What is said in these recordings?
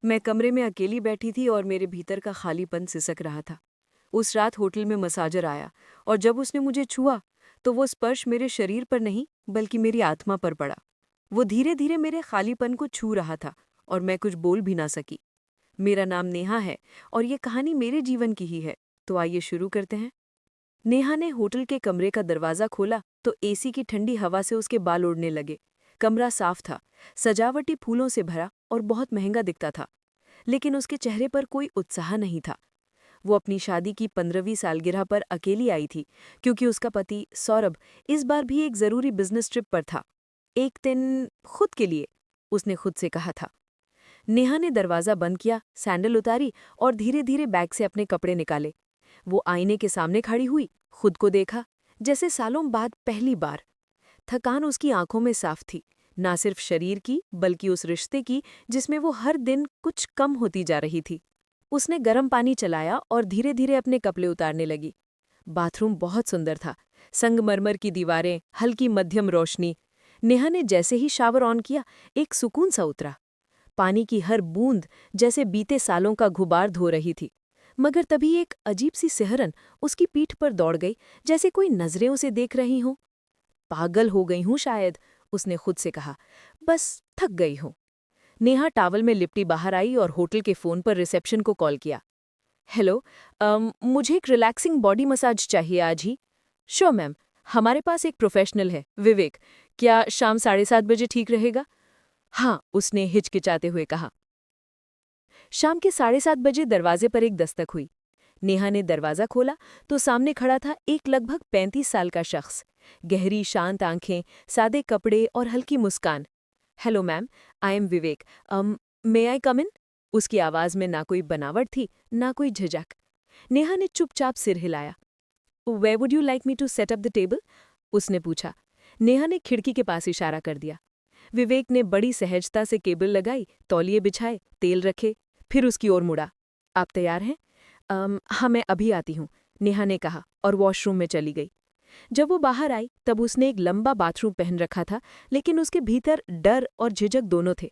मैं कमरे में अकेली बैठी थी और मेरे भीतर का खालीपन सिसक रहा था। उस रात होटल में मसाजर आया और जब उसने मुझे छुआ तो वो स्पर्श मेरे शरीर पर नहीं बल्कि मेरी आत्मा पर पड़ा। वो धीरे धीरे मेरे खालीपन को छू रहा था और मैं कुछ बोल भी ना सकी। मेरा नाम नेहा है और ये कहानी मेरे जीवन की ही है। तो आइए शुरू करते हैं। नेहा ने होटल के कमरे का दरवाजा खोला तो एसी की ठंडी हवा से उसके बाल उड़ने लगे। कमरा साफ था, सजावटी फूलों से भरा और बहुत महंगा दिखता था, लेकिन उसके चेहरे पर कोई उत्साह नहीं था। वो अपनी शादी की 15वीं सालगिरह पर अकेली आई थी, क्योंकि उसका पति सौरभ इस बार भी एक जरूरी बिजनेस ट्रिप पर था। एक दिन खुद के लिए, उसने खुद से कहा था। नेहा ने दरवाजा बंद किया, सैंडल उतारी और धीरे धीरे बैग से अपने कपड़े निकाले। वो आईने के सामने खड़ी हुई, खुद को देखा, जैसे सालों बाद पहली बार। थकान उसकी आंखों में साफ थी, ना सिर्फ शरीर की बल्कि उस रिश्ते की जिसमें वो हर दिन कुछ कम होती जा रही थी। उसने गर्म पानी चलाया और धीरे धीरे अपने कपड़े उतारने लगी। बाथरूम बहुत सुंदर था, संगमरमर की दीवारें, हल्की मध्यम रोशनी। नेहा ने जैसे ही शावर ऑन किया, एक सुकून सा उतरा। पानी की हर बूंद जैसे बीते सालों का गुबार धो रही थी। मगर तभी एक अजीब सी सिहरन उसकी पीठ पर दौड़ गई, जैसे कोई नजरें उसे देख रही हों। पागल हो गई हूं शायद, उसने खुद से कहा। बस थक गई हूं। नेहा टावल में लिपटी बाहर आई और होटल के फोन पर रिसेप्शन को कॉल किया। हेलो, मुझे एक रिलैक्सिंग बॉडी मसाज चाहिए आज ही। श्योर मैम, हमारे पास एक प्रोफेशनल है, विवेक। क्या शाम 7:30 बजे ठीक रहेगा? हाँ, उसने हिचकिचाते हुए कहा। शाम के 7:30 बजे दरवाजे पर एक दस्तक हुई। नेहा ने दरवाजा खोला तो सामने खड़ा था एक लगभग 35 साल का शख्स। गहरी शांत आंखें, सादे कपड़े और हल्की मुस्कान। हेलो मैम, आई एम विवेक। मे आई कम इन? उसकी आवाज में ना कोई बनावट थी, ना कोई झिझक। नेहा ने चुपचाप सिर हिलाया। Where would you like me to set up the table? उसने पूछा। नेहा ने खिड़की के पास इशारा कर दिया। विवेक ने बड़ी सहजता से केबल लगाई, तौलिए बिछाए, तेल रखे, फिर उसकी ओर मुड़ा। आप तैयार हैं? हाँ, मैं अभी आती हूँ, नेहा ने कहा और वॉशरूम में चली गई। जब वो बाहर आई तब उसने एक लंबा बाथरूम पहन रखा था, लेकिन उसके भीतर डर और झिझक दोनों थे।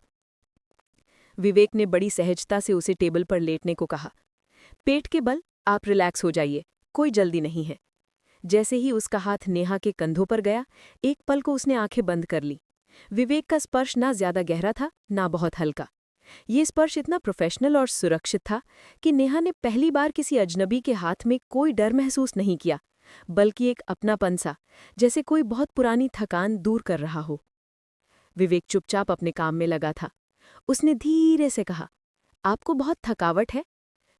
विवेक ने बड़ी सहजता से उसे टेबल पर लेटने को कहा। पेट के बल आप रिलैक्स हो जाइए, कोई जल्दी नहीं है। जैसे ही उसका हाथ नेहा के कंधों पर गया, एक पल को उसने आंखें बंद कर ली। विवेक का स्पर्श ना ज्यादा गहरा था, ना बहुत हल्का। ये स्पर्श इतना प्रोफेशनल और सुरक्षित था कि नेहा ने पहली बार किसी अजनबी के हाथ में कोई डर महसूस नहीं किया, बल्कि एक अपनापन सा, जैसे कोई बहुत पुरानी थकान दूर कर रहा हो। विवेक चुपचाप अपने काम में लगा था। उसने धीरे से कहा, आपको बहुत थकावट है?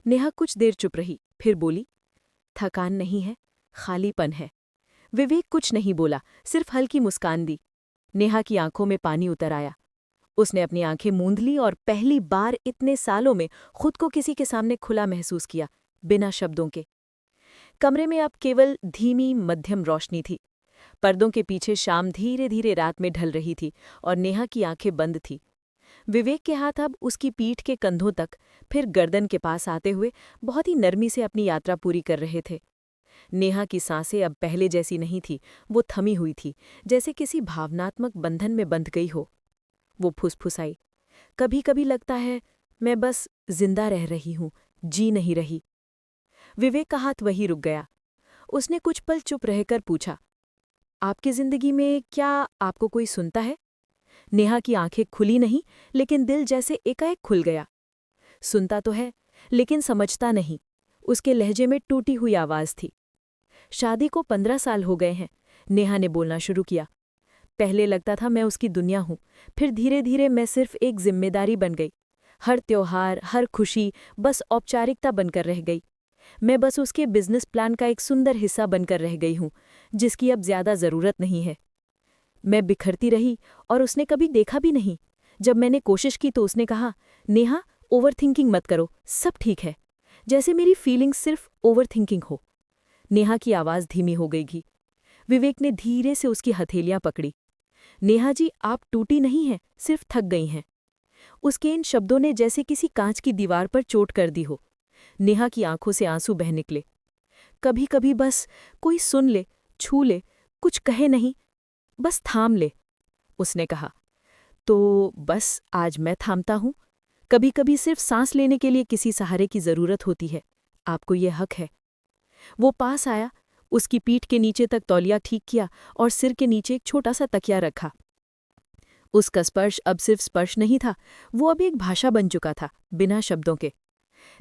नेहा कुछ देर चुप रही, फिर बोली, थकान नहीं है, खालीपन है। विवेक कुछ नहीं बोला, सिर्फ हल्की मुस्कान दी। नेहा की आंखों में पानी उतर आया। उसने अपनी आंखें मूंद ली और पहली बार इतने सालों में खुद को किसी के सामने खुला महसूस किया, बिना शब्दों के। कमरे में अब केवल धीमी मध्यम रोशनी थी। पर्दों के पीछे शाम धीरे धीरे रात में ढल रही थी और नेहा की आंखें बंद थी। विवेक के हाथ अब उसकी पीठ के कंधों तक, फिर गर्दन के पास आते हुए बहुत ही नरमी से अपनी यात्रा पूरी कर रहे थे। नेहा की सांसें अब पहले जैसी नहीं थी, वो थमी हुई थी, जैसे किसी भावनात्मक बंधन में बंध गई हो। वो फुसफुसाई, कभी कभी लगता है मैं बस जिंदा रह रही हूं, जी नहीं रही। विवेक का हाथ वहीं रुक गया। उसने कुछ पल चुप रहकर पूछा, आपकी जिंदगी में क्या आपको कोई सुनता है? नेहा की आंखें खुली नहीं, लेकिन दिल जैसे एकाएक खुल गया। सुनता तो है, लेकिन समझता नहीं। उसके लहजे में टूटी हुई आवाज थी। शादी को 15 साल हो गए हैं, नेहा ने बोलना शुरू किया। पहले लगता था मैं उसकी दुनिया हूं, फिर धीरे धीरे मैं सिर्फ एक जिम्मेदारी बन गई। हर त्योहार, हर खुशी बस औपचारिकता बनकर रह गई। मैं बस उसके बिजनेस प्लान का एक सुंदर हिस्सा बनकर रह गई हूं, जिसकी अब ज्यादा जरूरत नहीं है। मैं बिखरती रही और उसने कभी देखा भी नहीं। जब मैंने कोशिश की तो उसने कहा, नेहा, ओवरथिंकिंग मत करो, सब ठीक है। जैसे मेरी फीलिंग्स सिर्फ ओवरथिंकिंग हो। नेहा की आवाज धीमी हो गई थी। विवेक ने धीरे से उसकी हथेलियां पकड़ी। नेहा जी, आप टूटी नहीं हैं, सिर्फ थक गई हैं। उसके इन शब्दों ने जैसे किसी कांच की दीवार पर चोट कर दी हो। नेहा की आंखों से आंसू बह निकले। कभी कभी बस कोई सुन ले, छू ले, कुछ कहे नहीं, बस थाम ले, उसने कहा। तो बस आज मैं थामता हूं, कभी कभी सिर्फ सांस लेने के लिए किसी सहारे की जरूरत होती है। आपको ये हक है। वो पास आया, उसकी पीठ के नीचे तक तौलिया ठीक किया और सिर के नीचे एक छोटा सा तकिया रखा। उसका स्पर्श अब सिर्फ स्पर्श नहीं था, वो अब एक भाषा बन चुका था, बिना शब्दों के।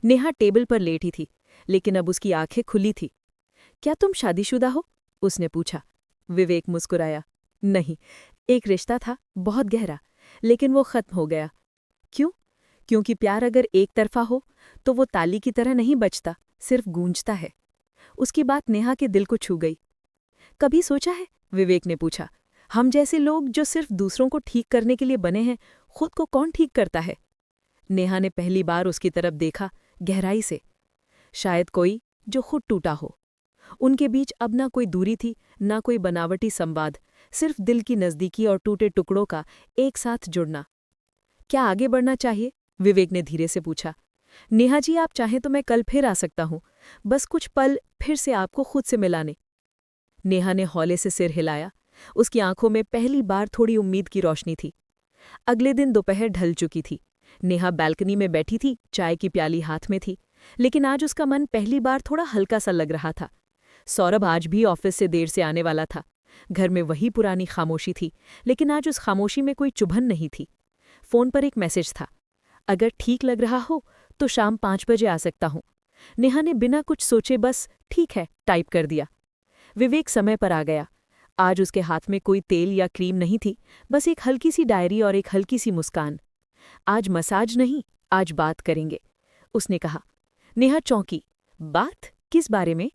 नेहा टेबल पर लेटी थी, लेकिन अब उसकी आंखें खुली थी। क्या तुम शादीशुदा हो? उसने पूछा। विवेक मुस्कुराया। नहीं, एक रिश्ता था, बहुत गहरा, लेकिन वो खत्म हो गया। क्यों? क्योंकि प्यार अगर एक तरफा हो तो वो ताली की तरह नहीं बजता, सिर्फ गूंजता है। उसकी बात नेहा के दिल को छू गई। कभी सोचा है, विवेक ने पूछा, हम जैसे लोग जो सिर्फ दूसरों को ठीक करने के लिए बने हैं, खुद को कौन ठीक करता है? नेहा ने पहली बार उसकी तरफ देखा, गहराई से। शायद कोई जो खुद टूटा हो। उनके बीच अब ना कोई दूरी थी, ना कोई बनावटी संवाद, सिर्फ दिल की नज़दीकी और टूटे टुकड़ों का एक साथ जुड़ना। क्या आगे बढ़ना चाहिए? विवेक ने धीरे से पूछा। नेहा जी, आप चाहें तो मैं कल फिर आ सकता हूं, बस कुछ पल फिर से आपको खुद से मिलाने। नेहा ने हौले से सिर हिलाया। उसकी आंखों में पहली बार थोड़ी उम्मीद की रोशनी थी। अगले दिन दोपहर ढल चुकी थी। नेहा बालकनी में बैठी थी, चाय की प्याली हाथ में थी, लेकिन आज उसका मन पहली बार थोड़ा हल्का सा लग रहा था। सौरभ आज भी ऑफिस से देर से आने वाला था। घर में वही पुरानी खामोशी थी, लेकिन आज उस खामोशी में कोई चुभन नहीं थी। फोन पर एक मैसेज था। अगर ठीक लग रहा हो तो शाम 5 बजे आ सकता हूं। नेहा ने बिना कुछ सोचे बस ठीक है टाइप कर दिया। विवेक समय पर आ गया। आज उसके हाथ में कोई तेल या क्रीम नहीं थी, बस एक हल्की सी डायरी और एक हल्की सी मुस्कान। आज मसाज नहीं, आज बात करेंगे, उसने कहा। नेहा चौंकी। बात? किस बारे में?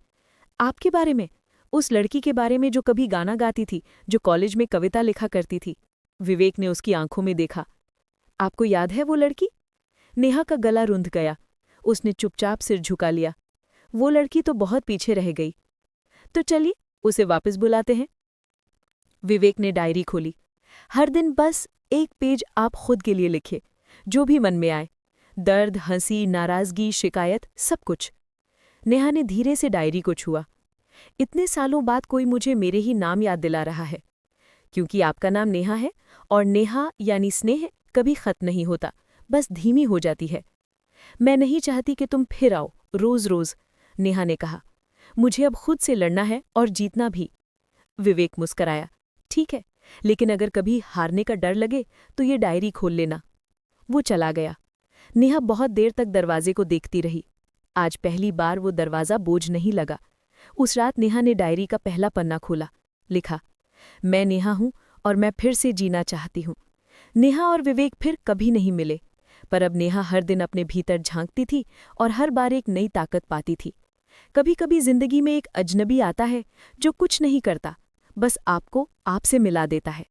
आपके बारे में, उस लड़की के बारे में जो कभी गाना गाती थी, जो कॉलेज में कविता लिखा करती थी। विवेक ने उसकी आंखों में देखा। आपको याद है वो लड़की? नेहा का गला रुंध गया। उसने चुपचाप सिर झुका लिया। वो लड़की तो बहुत पीछे रह गई। तो चलिए उसे वापस बुलाते हैं। विवेक ने डायरी खोली। हर दिन बस एक पेज आप खुद के लिए लिखे, जो भी मन में आए, दर्द, हंसी, नाराजगी, शिकायत, सब कुछ। नेहा ने धीरे से डायरी को छुआ। इतने सालों बाद कोई मुझे मेरे ही नाम याद दिला रहा है, क्योंकि आपका नाम नेहा है, और नेहा यानी स्नेह कभी खत्म नहीं होता, बस धीमी हो जाती है। मैं नहीं चाहती कि तुम फिर आओ रोज रोज, नेहा ने कहा। मुझे अब खुद से लड़ना है और जीतना भी। विवेक मुस्कराया। ठीक है, लेकिन अगर कभी हारने का डर लगे तो ये डायरी खोल लेना। वो चला गया। नेहा बहुत देर तक दरवाजे को देखती रही। आज पहली बार वो दरवाज़ा बोझ नहीं लगा। उस रात नेहा ने डायरी का पहला पन्ना खोला। लिखा, मैं नेहा हूं और मैं फिर से जीना चाहती हूं। नेहा और विवेक फिर कभी नहीं मिले, पर अब नेहा हर दिन अपने भीतर झांकती थी और हर बार एक नई ताकत पाती थी। कभी कभी जिंदगी में एक अजनबी आता है जो कुछ नहीं करता, बस आपको आपसे मिला देता है।